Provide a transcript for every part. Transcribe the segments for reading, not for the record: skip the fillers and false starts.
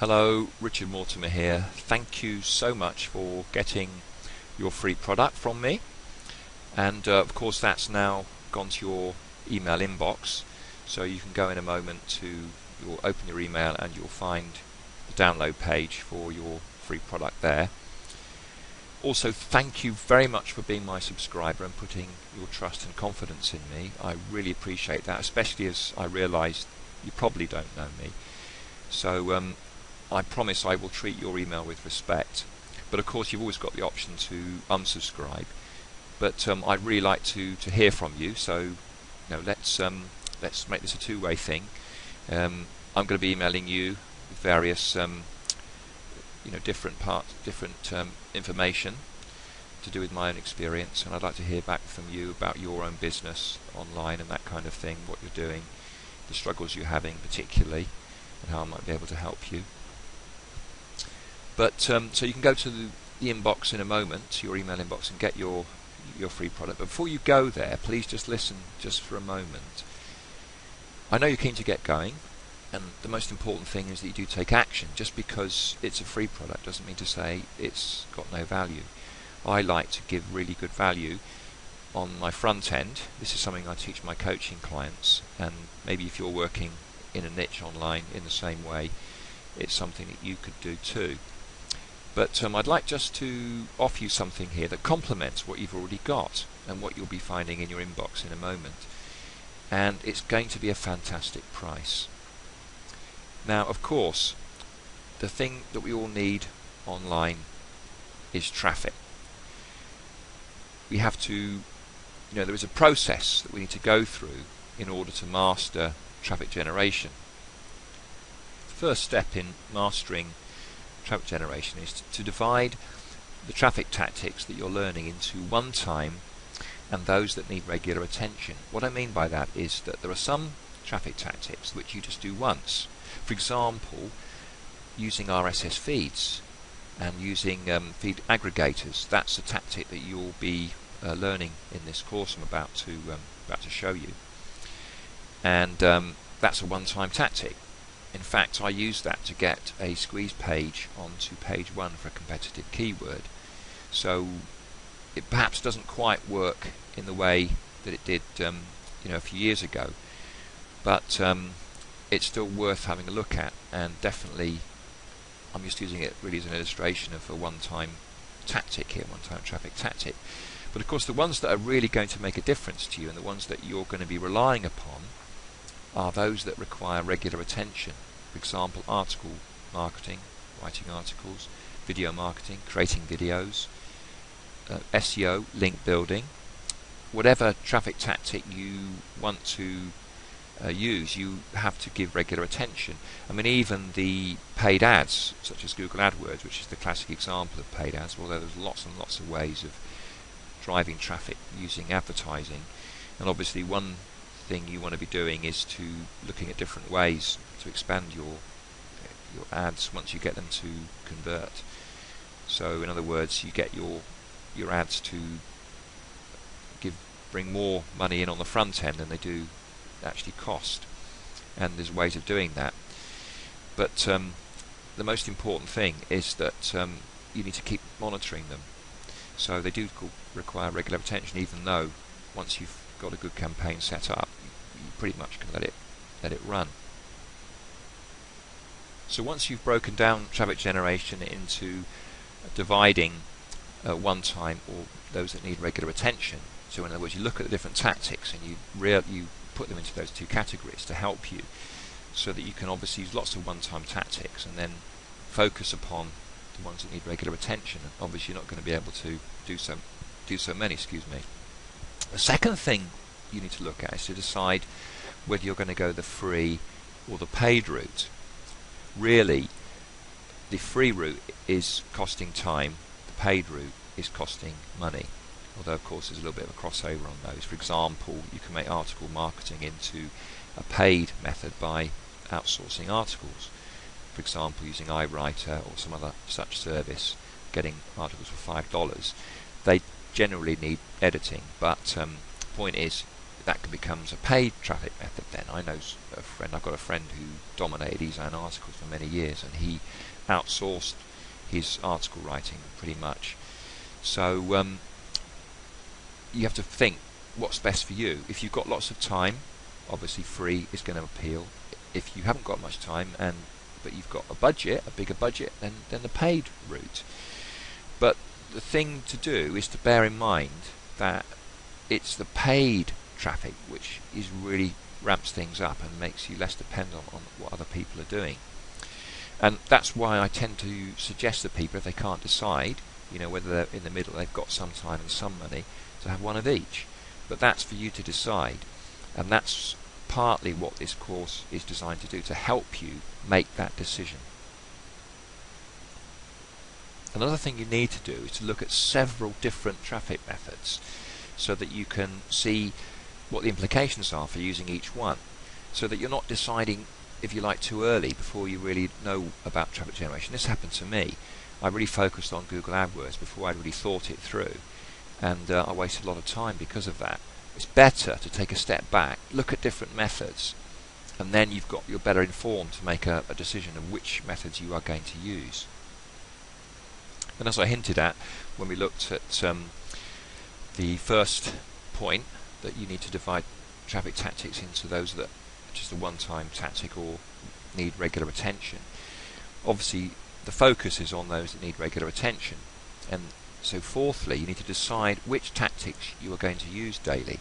Hello, Richard Mortimer here. Thank you so much for getting your free product from me, and of course that's now gone to your email inbox, so you can go in a moment to you'll open your email and you'll find the download page for your free product there. Also, thank you very much for being my subscriber and putting your trust and confidence in me. I really appreciate that, especially as I realise you probably don't know me. So I promise I will treat your email with respect, but of course you've always got the option to unsubscribe. But I'd really like to hear from you. So let's make this a two-way thing. I'm going to be emailing you with various different information to do with my own experience, and I'd like to hear back from you about your own business online and that kind of thing, what you're doing, the struggles you're having particularly, and how I might be able to help you. But so you can go to the inbox in a moment, your email inbox, and get your free product. But before you go there, please just listen just for a moment. I know you're keen to get going, and the most important thing is that you do take action. Just because it's a free product doesn't mean to say it's got no value. I like to give really good value on my front end. This is something I teach my coaching clients, and maybe if you're working in a niche online in the same way, it's something that you could do too. But I'd like just to offer you something here that complements what you've already got and what you'll be finding in your inbox in a moment. And it's going to be a fantastic price. Now, of course, the thing that we all need online is traffic. We have to, there is a process that we need to go through in order to master traffic generation. The first step in mastering traffic generation is to divide the traffic tactics that you're learning into one-time and those that need regular attention. What I mean by that is that there are some traffic tactics which you just do once. For example, using RSS feeds and using feed aggregators. That's a tactic that you'll be learning in this course I'm about to show you, and that's a one-time tactic. In fact, I used that to get a squeeze page onto page 1 for a competitive keyword. So it perhaps doesn't quite work in the way that it did a few years ago, but it's still worth having a look at, and definitely I'm just using it really as an illustration of a one-time tactic here, one-time traffic tactic. But of course the ones that are really going to make a difference to you and the ones that you're going to be relying upon are those that require regular attention. For example, article marketing, writing articles, video marketing, creating videos, SEO, link building. Whatever traffic tactic you want to use, you have to give regular attention. I mean, even the paid ads, such as Google AdWords, which is the classic example of paid ads, although there's lots and lots of ways of driving traffic using advertising. And obviously one thing you want to be doing is to looking at different ways to expand your ads once you get them to convert. So in other words, you get your ads to bring more money in on the front end than they do actually cost, and there's ways of doing that. But the most important thing is that you need to keep monitoring them. So they do require regular attention, even though once you've got a good campaign set up, you pretty much can let it run. So once you've broken down traffic generation into dividing one-time or those that need regular attention, so in other words you look at the different tactics and you put them into those two categories to help you, so that you can obviously use lots of one-time tactics and then focus upon the ones that need regular attention. And obviously you're not going to be able to do so many. The second thing you need to look at is to decide whether you're going to go the free or the paid route. Really, the free route is costing time, the paid route is costing money, although of course there's a little bit of a crossover on those. For example, you can make article marketing into a paid method by outsourcing articles. For example, using iWriter or some other such service, getting articles for $5. They generally need editing, but the point is that becomes a paid traffic method. Then I know a friend, I've got a friend who dominated his own articles for many years, and he outsourced his article writing pretty much. So you have to think what's best for you. If you've got lots of time, obviously free is going to appeal. If you haven't got much time but you've got a budget, a bigger budget, then the paid route. But the thing to do is to bear in mind that it's the paid traffic which is really ramps things up and makes you less dependent on what other people are doing. And that's why I tend to suggest to people, if they can't decide, whether they're in the middle, they've got some time and some money, to have one of each. But that's for you to decide, and that's partly what this course is designed to do, to help you make that decision. Another thing you need to do is to look at several different traffic methods so that you can see what the implications are for using each one, so that you're not deciding, if you like, too early before you really know about traffic generation. This happened to me. I really focused on Google AdWords before I'd really thought it through, and I wasted a lot of time because of that. It's better to take a step back, look at different methods, and then you're better informed to make a decision of which methods you are going to use. And as I hinted at when we looked at the first point, that you need to divide traffic tactics into those that are just a one-time tactic or need regular attention. Obviously the focus is on those that need regular attention, and so fourthly, you need to decide which tactics you are going to use daily.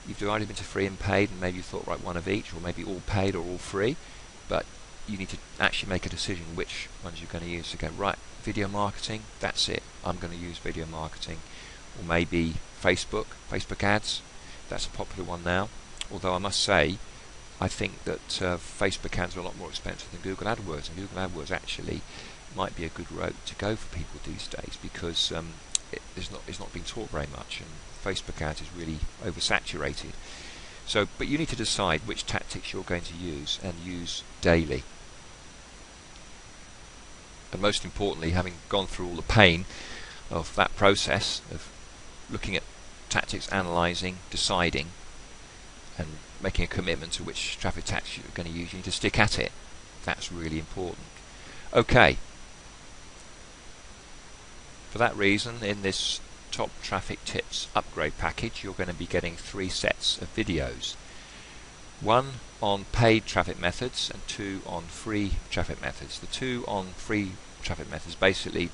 You've divided them into free and paid, and maybe you thought, right, one of each, or maybe all paid or all free, but you need to actually make a decision which ones you're going to use. So go, right, video marketing, that's it, I'm going to use video marketing. Or maybe Facebook ads, that's a popular one now, although I must say I think that Facebook ads are a lot more expensive than Google AdWords, and Google AdWords actually might be a good route to go for people these days, because it's not being taught very much, and Facebook ads is really oversaturated. So, but you need to decide which tactics you're going to use and use daily. And most importantly, having gone through all the pain of that process of looking at tactics, analysing, deciding, and making a commitment to which traffic tactics you're going to use, you need to stick at it. That's really important. Okay. For that reason, in this Top Traffic Tips upgrade package, you're going to be getting 3 sets of videos. 1 on paid traffic methods and 2 on free traffic methods. The 2 on free traffic methods, basically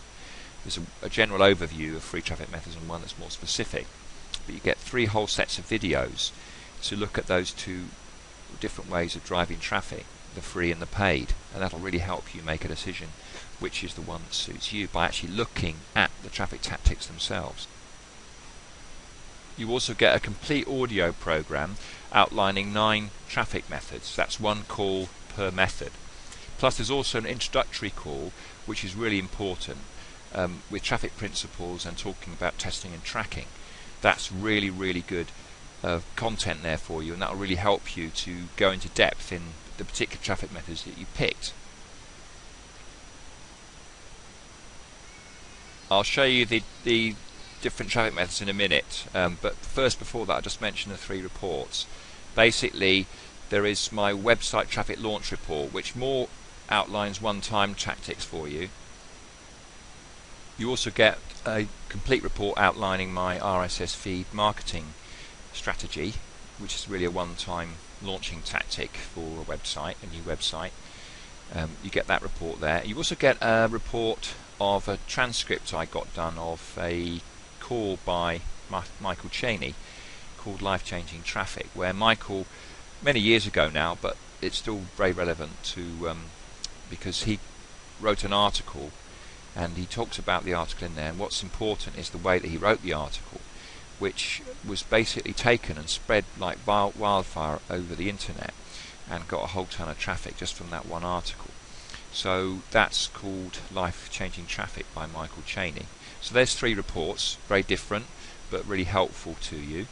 there's a general overview of free traffic methods and one that's more specific. But you get 3 whole sets of videos to look at those 2 different ways of driving traffic, the free and the paid, and that'll really help you make a decision which is the one that suits you by actually looking at the traffic tactics themselves. You also get a complete audio program outlining 9 traffic methods. That's 1 call per method. Plus there's also an introductory call which is really important with traffic principles and talking about testing and tracking. That's really, really good content there for you, and that will really help you to go into depth in the particular traffic methods that you picked. I'll show you the different traffic methods in a minute, but first, before that, I'll just mention the 3 reports. Basically, there is my website traffic launch report, which more outlines one-time tactics for you. You also get a complete report outlining my RSS feed marketing strategy, which is really a one-time launching tactic for a website, a new website. You get that report there. You also get a report of a transcript I got done of a call by Michael Cheney called Life-Changing Traffic, where Michael, many years ago now, but it's still very relevant to because he wrote an article and he talks about the article in there, and what's important is the way that he wrote the article, which was basically taken and spread like wildfire over the internet and got a whole ton of traffic just from that one article. So that's called Life-Changing Traffic by Michael Cheney. So there's 3 reports, very different but really helpful to you.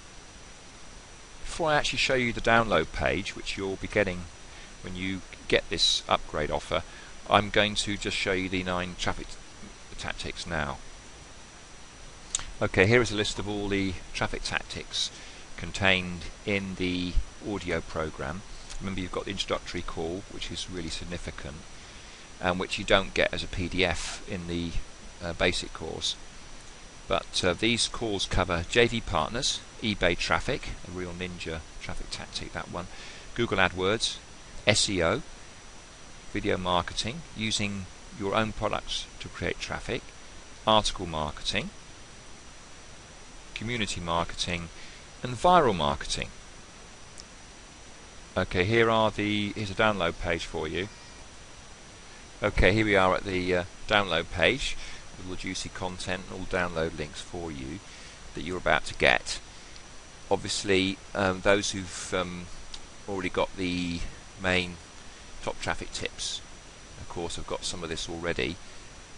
Before I actually show you the download page, which you'll be getting when you get this upgrade offer, I'm going to just show you the 9 traffic tactics now. Okay, here is a list of all the traffic tactics contained in the audio program. Remember, you've got the introductory call, which is really significant, and which you don't get as a PDF in the basic course. But these calls cover JV partners, eBay traffic, a real ninja traffic tactic, that one, Google AdWords, SEO, video marketing, using your own products to create traffic, article marketing, community marketing, and viral marketing. Okay, here's a download page for you. Okay, here we are at the download page with all the juicy content and all download links for you that you're about to get. Obviously, those who've already got the main top traffic tips, of course, have got some of this already.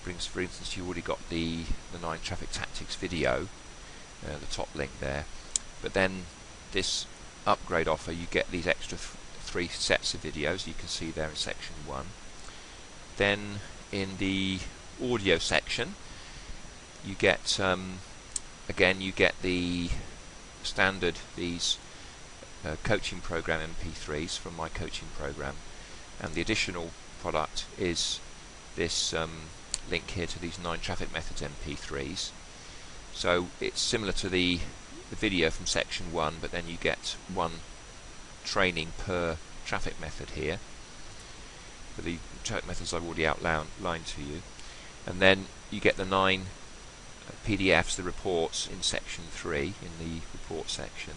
For instance, you already got the 9 traffic tactics video, the top link there. But then this upgrade offer, you get these extra 3 sets of videos you can see there in section 1. Then in the audio section, you get again, you get the standard, these coaching program MP3s from my coaching program, and the additional product is this link here to these 9 traffic methods MP3s. So it's similar to the video from section 1, but then you get 1 training per traffic method here for the traffic methods I've already outlined to you, and then you get the 9 PDFs, the reports, in section 3 in the report section.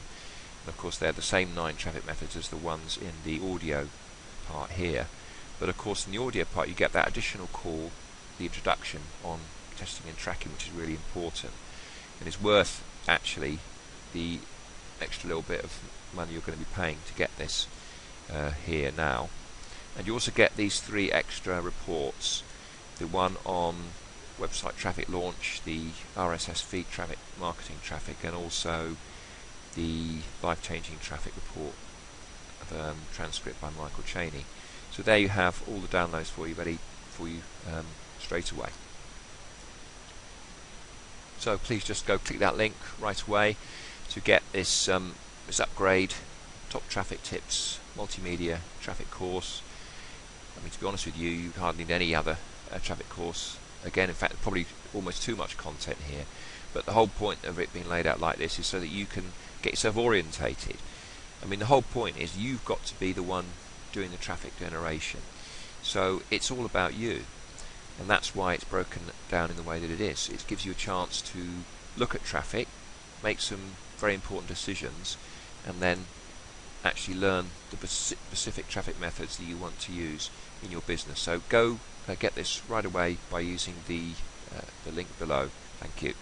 And of course they're the same 9 traffic methods as the ones in the audio part here, but of course in the audio part you get that additional call, the introduction on testing and tracking, which is really important and is worth actually the extra little bit of money you're going to be paying to get this here now. And you also get these 3 extra reports, the one on website traffic launch, the RSS feed traffic, marketing traffic, and also the life-changing traffic report of transcript by Michael Cheney. So there you have all the downloads for you, ready for you straight away. So please just go click that link right away to get this upgrade, top traffic tips, multimedia traffic course. I mean, to be honest with you, you hardly need any other traffic course. Again, in fact, probably almost too much content here. But the whole point of it being laid out like this is so that you can get yourself orientated. I mean, the whole point is you've got to be the one doing the traffic generation. So it's all about you. And that's why it's broken down in the way that it is. It gives you a chance to look at traffic, make some very important decisions, and then actually learn the specific traffic methods that you want to use in your business. So go get this right away by using the link below. Thank you.